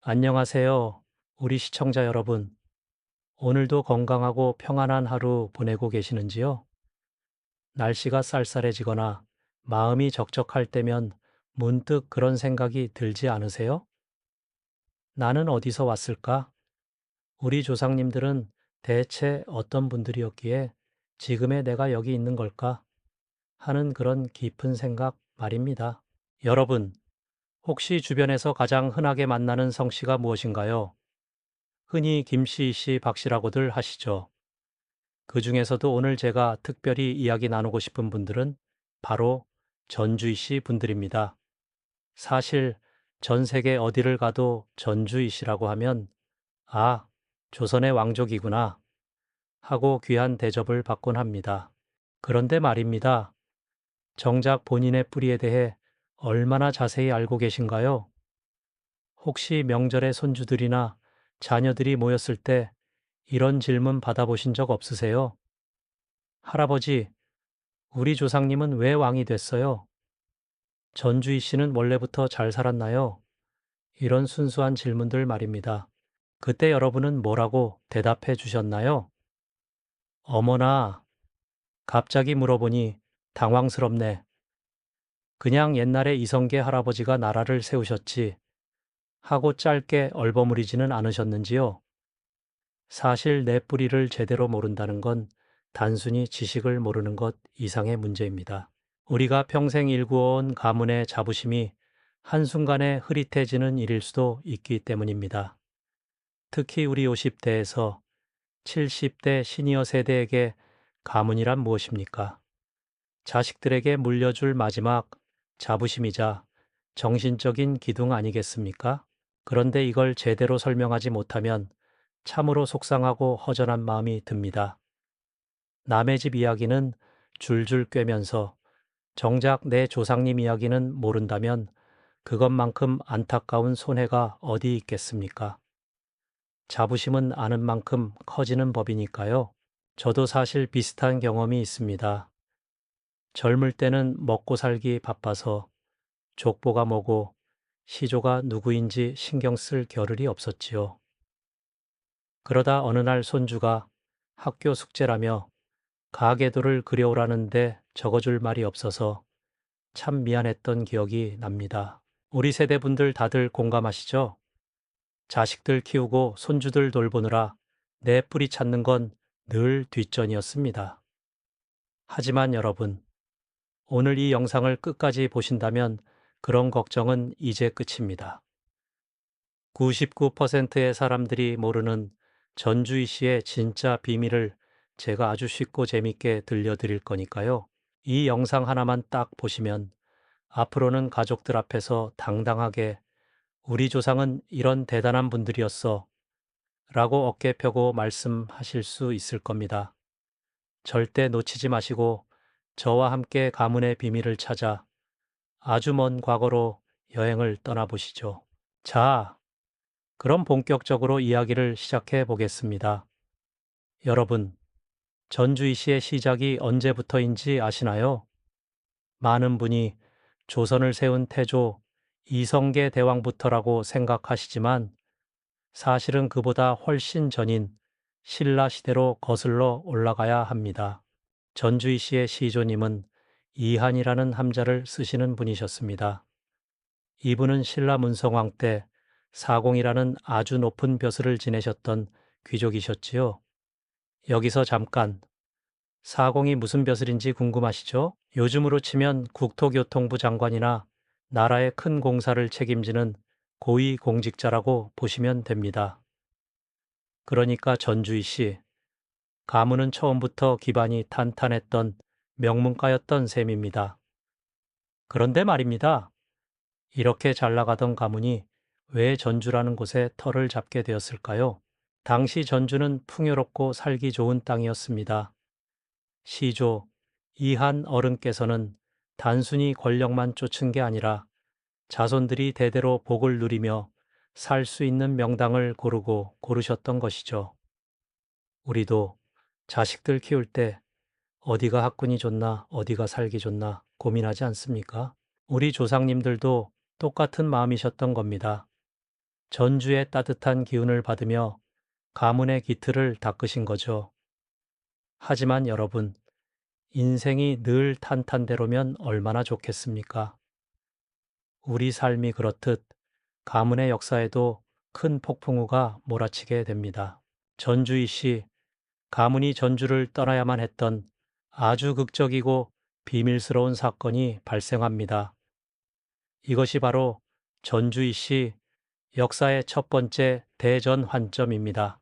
안녕하세요. 우리 시청자 여러분. 오늘도 건강하고 평안한 하루 보내고 계시는지요? 날씨가 쌀쌀해지거나 마음이 적적할 때면 문득 그런 생각이 들지 않으세요? 나는 어디서 왔을까? 우리 조상님들은 대체 어떤 분들이었기에 지금의 내가 여기 있는 걸까? 하는 그런 깊은 생각 말입니다. 여러분, 혹시 주변에서 가장 흔하게 만나는 성씨가 무엇인가요? 흔히 김씨, 씨, 박씨라고들 하시죠. 그 중에서도 오늘 제가 특별히 이야기 나누고 싶은 분들은 바로 전주희 씨 분들입니다. 사실 전 세계 어디를 가도 전주희 씨라고 하면 아, 조선의 왕족이구나 하고 귀한 대접을 받곤 합니다. 그런데 말입니다. 정작 본인의 뿌리에 대해 얼마나 자세히 알고 계신가요? 혹시 명절에 손주들이나 자녀들이 모였을 때 이런 질문 받아보신 적 없으세요? 할아버지, 우리 조상님은 왜 왕이 됐어요? 전주희 씨는 원래부터 잘 살았나요? 이런 순수한 질문들 말입니다. 그때 여러분은 뭐라고 대답해 주셨나요? 어머나, 갑자기 물어보니 당황스럽네. 그냥 옛날에 이성계 할아버지가 나라를 세우셨지 하고 짧게 얼버무리지는 않으셨는지요? 사실 내 뿌리를 제대로 모른다는 건 단순히 지식을 모르는 것 이상의 문제입니다. 우리가 평생 일구어온 가문의 자부심이 한순간에 흐릿해지는 일일 수도 있기 때문입니다. 특히 우리 50대에서 70대 시니어 세대에게 가문이란 무엇입니까? 자식들에게 물려줄 마지막 자부심이자 정신적인 기둥 아니겠습니까? 그런데 이걸 제대로 설명하지 못하면 참으로 속상하고 허전한 마음이 듭니다. 남의 집 이야기는 줄줄 꿰면서 정작 내 조상님 이야기는 모른다면 그것만큼 안타까운 손해가 어디 있겠습니까? 자부심은 아는 만큼 커지는 법이니까요. 저도 사실 비슷한 경험이 있습니다. 젊을 때는 먹고 살기 바빠서 족보가 뭐고 시조가 누구인지 신경 쓸 겨를이 없었지요. 그러다 어느 날 손주가 학교 숙제라며 가계도를 그려오라는데 적어줄 말이 없어서 참 미안했던 기억이 납니다. 우리 세대분들 다들 공감하시죠? 자식들 키우고 손주들 돌보느라 내 뿌리 찾는 건 늘 뒷전이었습니다. 하지만 여러분, 오늘 이 영상을 끝까지 보신다면 그런 걱정은 이제 끝입니다. 99%의 사람들이 모르는 전주희 씨의 진짜 비밀을 제가 아주 쉽고 재밌게 들려드릴 거니까요. 이 영상 하나만 딱 보시면 앞으로는 가족들 앞에서 당당하게 우리 조상은 이런 대단한 분들이었어 라고 어깨 펴고 말씀하실 수 있을 겁니다. 절대 놓치지 마시고 저와 함께 가문의 비밀을 찾아 아주 먼 과거로 여행을 떠나보시죠. 자, 그럼 본격적으로 이야기를 시작해 보겠습니다. 여러분, 전주희 씨의 시작이 언제부터인지 아시나요? 많은 분이 조선을 세운 태조 이성계 대왕부터라고 생각하시지만 사실은 그보다 훨씬 전인 신라 시대로 거슬러 올라가야 합니다. 전주희 씨의 시조님은 이한이라는 함자를 쓰시는 분이셨습니다. 이분은 신라 문성왕 때 사공이라는 아주 높은 벼슬을 지내셨던 귀족이셨지요. 여기서 잠깐 사공이 무슨 벼슬인지 궁금하시죠? 요즘으로 치면 국토교통부 장관이나 나라의 큰 공사를 책임지는 고위 공직자라고 보시면 됩니다. 그러니까 전주희 씨, 가문은 처음부터 기반이 탄탄했던 명문가였던 셈입니다. 그런데 말입니다. 이렇게 잘 나가던 가문이 왜 전주라는 곳에 터를 잡게 되었을까요? 당시 전주는 풍요롭고 살기 좋은 땅이었습니다. 시조 이한 어른께서는 단순히 권력만 쫓은 게 아니라 자손들이 대대로 복을 누리며 살 수 있는 명당을 고르고 고르셨던 것이죠. 우리도 자식들 키울 때 어디가 학군이 좋나, 어디가 살기 좋나 고민하지 않습니까? 우리 조상님들도 똑같은 마음이셨던 겁니다. 전주의 따뜻한 기운을 받으며 가문의 기틀을 닦으신 거죠. 하지만 여러분, 인생이 늘 탄탄대로면 얼마나 좋겠습니까? 우리 삶이 그렇듯 가문의 역사에도 큰 폭풍우가 몰아치게 됩니다. 전주이 씨, 가문이 전주를 떠나야만 했던 아주 극적이고 비밀스러운 사건이 발생합니다. 이것이 바로 전주이 씨 역사의 첫 번째 대전 환점입니다.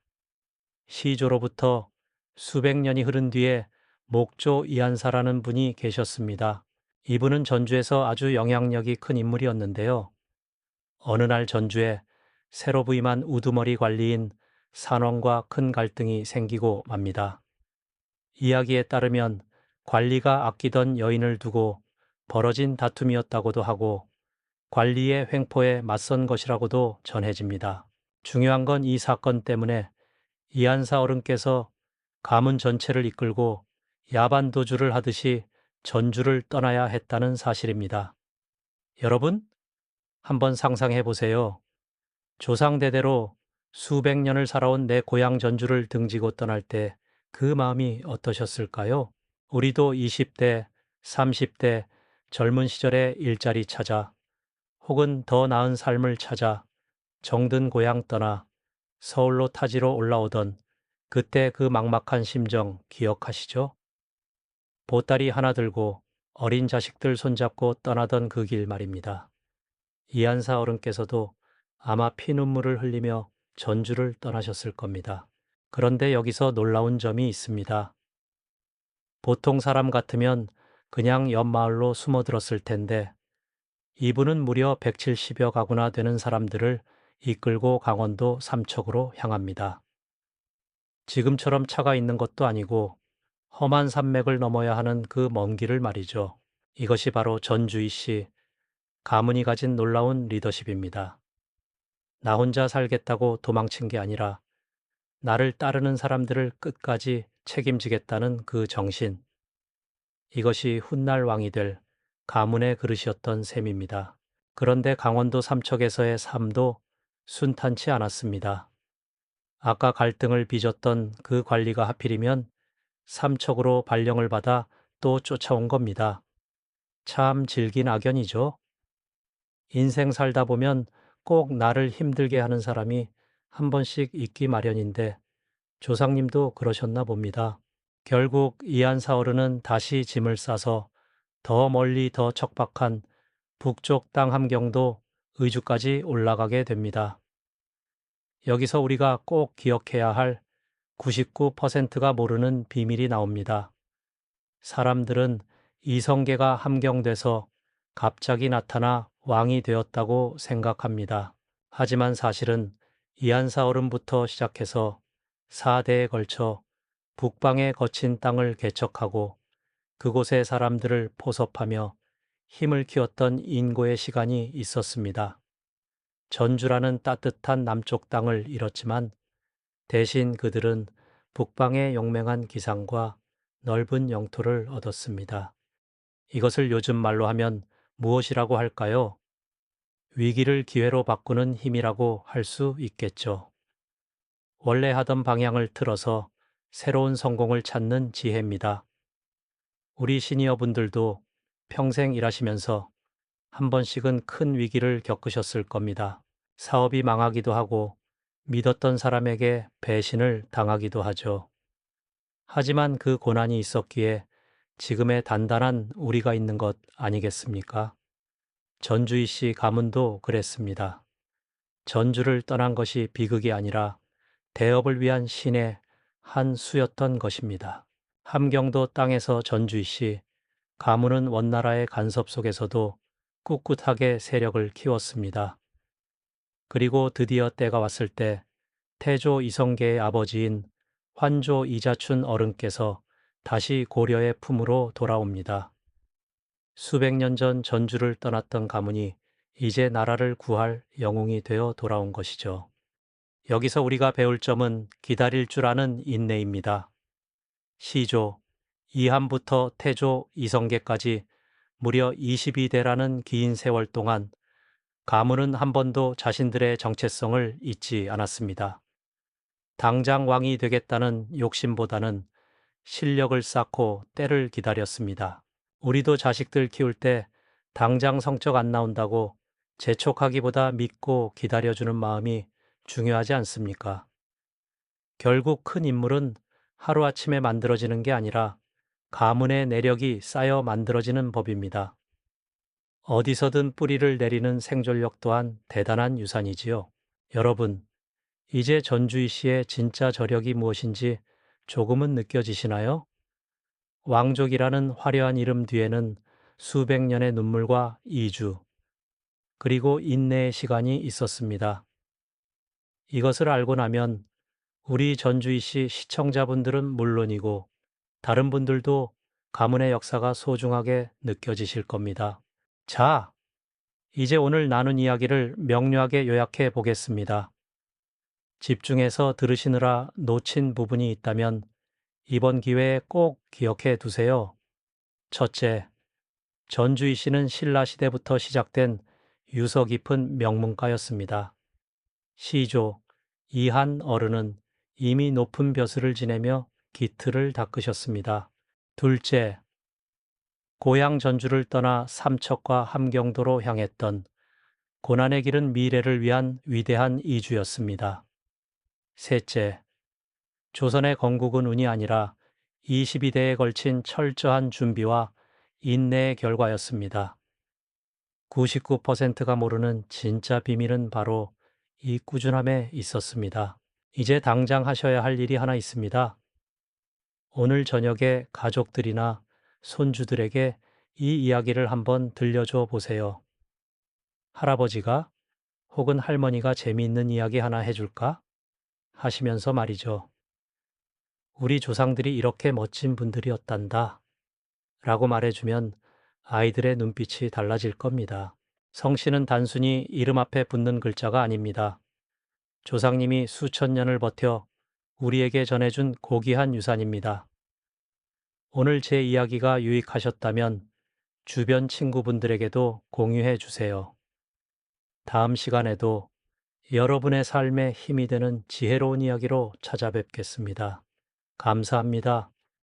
시조로부터 수백 년이 흐른 뒤에 목조 이한사라는 분이 계셨습니다. 이분은 전주에서 아주 영향력이 큰 인물이었는데요. 어느 날 전주에 새로 부임한 우두머리 관리인 산원과 큰 갈등이 생기고 맙니다. 이야기에 따르면 관리가 아끼던 여인을 두고 벌어진 다툼이었다고도 하고 관리의 횡포에 맞선 것이라고도 전해집니다. 중요한 건 이 사건 때문에 이한사 어른께서 가문 전체를 이끌고 야반도주를 하듯이 전주를 떠나야 했다는 사실입니다. 여러분, 한번 상상해 보세요. 조상대대로 수백 년을 살아온 내 고향 전주를 등지고 떠날 때 그 마음이 어떠셨을까요? 우리도 20대, 30대 젊은 시절에 일자리 찾아 혹은 더 나은 삶을 찾아 정든 고향 떠나 서울로 타지로 올라오던 그때 그 막막한 심정 기억하시죠? 보따리 하나 들고 어린 자식들 손잡고 떠나던 그 길 말입니다. 이한사 어른께서도 아마 피눈물을 흘리며 전주를 떠나셨을 겁니다. 그런데 여기서 놀라운 점이 있습니다. 보통 사람 같으면 그냥 옆마을로 숨어들었을 텐데 이분은 무려 170여 가구나 되는 사람들을 이끌고 강원도 삼척으로 향합니다. 지금처럼 차가 있는 것도 아니고 험한 산맥을 넘어야 하는 그 먼 길을 말이죠. 이것이 바로 전주희 씨 가문이 가진 놀라운 리더십입니다. 나 혼자 살겠다고 도망친 게 아니라 나를 따르는 사람들을 끝까지 책임지겠다는 그 정신. 이것이 훗날 왕이 될 가문의 그릇이었던 셈입니다. 그런데 강원도 삼척에서의 삶도 순탄치 않았습니다. 아까 갈등을 빚었던 그 관리가 하필이면 삼척으로 발령을 받아 또 쫓아온 겁니다. 참 질긴 악연이죠. 인생 살다 보면 꼭 나를 힘들게 하는 사람이 한 번씩 있기 마련인데 조상님도 그러셨나 봅니다. 결국 이한사 어른은 다시 짐을 싸서 더 멀리 더 척박한 북쪽 땅 함경도 의주까지 올라가게 됩니다. 여기서 우리가 꼭 기억해야 할 99%가 모르는 비밀이 나옵니다. 사람들은 이성계가 함경돼서 갑자기 나타나 왕이 되었다고 생각합니다. 하지만 사실은 이한사 어른부터 시작해서 4대에 걸쳐 북방의 거친 땅을 개척하고 그곳의 사람들을 포섭하며 힘을 키웠던 인고의 시간이 있었습니다. 전주라는 따뜻한 남쪽 땅을 잃었지만 대신 그들은 북방의 용맹한 기상과 넓은 영토를 얻었습니다. 이것을 요즘 말로 하면 무엇이라고 할까요? 위기를 기회로 바꾸는 힘이라고 할 수 있겠죠. 원래 하던 방향을 틀어서 새로운 성공을 찾는 지혜입니다. 우리 시니어분들도 평생 일하시면서 한 번씩은 큰 위기를 겪으셨을 겁니다. 사업이 망하기도 하고 믿었던 사람에게 배신을 당하기도 하죠. 하지만 그 고난이 있었기에 지금의 단단한 우리가 있는 것 아니겠습니까? 전주희 씨 가문도 그랬습니다. 전주를 떠난 것이 비극이 아니라 대업을 위한 신의 한 수였던 것입니다. 함경도 땅에서 전주희 씨 가문은 원나라의 간섭 속에서도 꿋꿋하게 세력을 키웠습니다. 그리고 드디어 때가 왔을 때 태조 이성계의 아버지인 환조 이자춘 어른께서 다시 고려의 품으로 돌아옵니다. 수백 년 전 전주를 떠났던 가문이 이제 나라를 구할 영웅이 되어 돌아온 것이죠. 여기서 우리가 배울 점은 기다릴 줄 아는 인내입니다. 시조, 이한부터 태조, 이성계까지 무려 22대라는 긴 세월 동안 가문은 한 번도 자신들의 정체성을 잊지 않았습니다. 당장 왕이 되겠다는 욕심보다는 실력을 쌓고 때를 기다렸습니다. 우리도 자식들 키울 때 당장 성적 안 나온다고 재촉하기보다 믿고 기다려주는 마음이 중요하지 않습니까? 결국 큰 인물은 하루아침에 만들어지는 게 아니라 가문의 내력이 쌓여 만들어지는 법입니다. 어디서든 뿌리를 내리는 생존력 또한 대단한 유산이지요. 여러분, 이제 전주희 씨의 진짜 저력이 무엇인지 조금은 느껴지시나요? 왕족이라는 화려한 이름 뒤에는 수백 년의 눈물과 이주, 그리고 인내의 시간이 있었습니다. 이것을 알고 나면 우리 전주희 씨 시청자분들은 물론이고 다른 분들도 가문의 역사가 소중하게 느껴지실 겁니다. 자, 이제 오늘 나눈 이야기를 명료하게 요약해 보겠습니다. 집중해서 들으시느라 놓친 부분이 있다면 이번 기회에 꼭 기억해 두세요. 첫째, 전주희 씨는 신라시대부터 시작된 유서 깊은 명문가였습니다. 시조 이한 어른은 이미 높은 벼슬을 지내며 기틀을 닦으셨습니다. 둘째, 고향 전주를 떠나 삼척과 함경도로 향했던 고난의 길은 미래를 위한 위대한 이주였습니다. 셋째, 조선의 건국은 운이 아니라 22대에 걸친 철저한 준비와 인내의 결과였습니다. 99%가 모르는 진짜 비밀은 바로 이 꾸준함에 있었습니다. 이제 당장 하셔야 할 일이 하나 있습니다. 오늘 저녁에 가족들이나 손주들에게 이 이야기를 한번 들려줘 보세요. 할아버지가 혹은 할머니가 재미있는 이야기 하나 해줄까? 하시면서 말이죠. 우리 조상들이 이렇게 멋진 분들이었단다. 라고 말해주면 아이들의 눈빛이 달라질 겁니다. 성씨는 단순히 이름 앞에 붙는 글자가 아닙니다. 조상님이 수천 년을 버텨 우리에게 전해준 고귀한 유산입니다. 오늘 제 이야기가 유익하셨다면 주변 친구분들에게도 공유해 주세요. 다음 시간에도 여러분의 삶에 힘이 되는 지혜로운 이야기로 찾아뵙겠습니다. 감사합니다.